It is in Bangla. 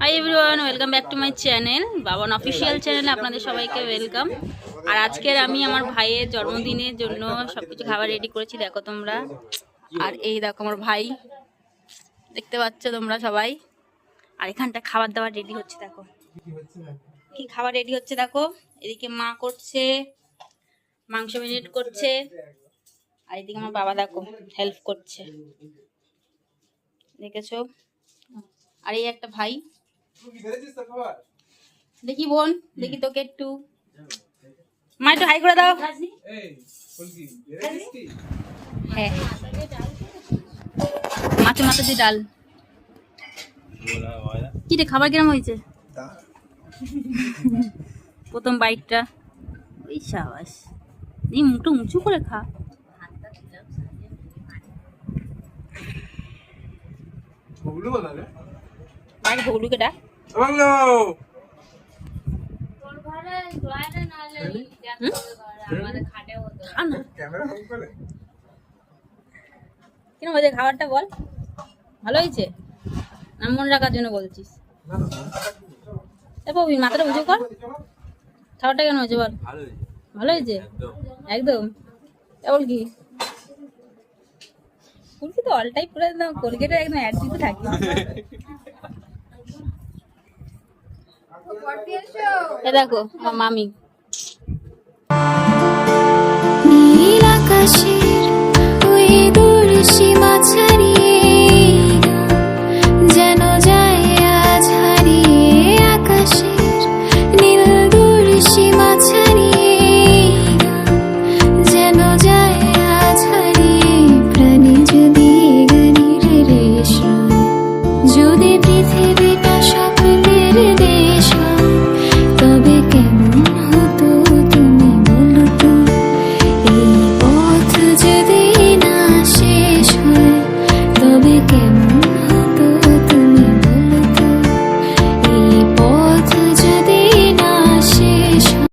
Hi everyone, welcome back to my channel Baban official চ্যানেলে আপনাদের সবাইকে ওয়েলকাম। আর আজকের আমি আমার ভাইয়ের জন্মদিনের জন্য সবকিছু খাবার রেডি করেছি, দেখো তোমরা। আর এই দেখো আমার ভাই, দেখতে পাচ্ছ তোমরা সবাই। আর এখানটা খাবার দাবার রেডি হচ্ছে, দেখো কি খাবার রেডি হচ্ছে দেখো। এদিকে মা করছে, মাংস ম্যারিনেট করছে, আর এদিকে আমার বাবা দেখো হেল্প করছে, দেখেছো। আর এই একটা ভাই, দেখি বোন, দেখি তোকে একটু মা একটু হাই করে দাও। হ্যাঁ, মাছে মাছে দিয়ে ডাল। কি রে, খাবার কিরম হয়েছে? প্রথম বাইকটা, ওই সাবাস, এই মুখটা উঁচু করে খা। বাইরে ভৌলুকে ডাক। কিরম হয়েছে খাবারটা বল? ভালো হয়েছে না মন রাখার জন্য বলছিস? এরপর মাথাটা উঁচু কর। খাবারটা কেন হয়েছে বল? ভালো হয়েছে একদম। কেবল কি কুলকি তো অলটাই পুরো একদম কোলগেটে একদম অ্যাড দিতে থাকি। এ দেখো আমার মামি। নীল আকাশের ওই দূর সীমা ছাড়িয়ে যেন যায় আজ হারিয়ে, আকাশের নীল দূর সীমা ছাড়িয়ে যেন যায় আজ হারিয়ে। প্রাণী যদি গানের রেশ, যদি পৃথিবীটা স্বপ্নের দেশ, তবে কেমন হতো তুমি বলো তো? এই পথ যদি না শেষ হয়, তবে কেমন হতো তুমি বলো তো? এই পথ যদি না শেষ হয়।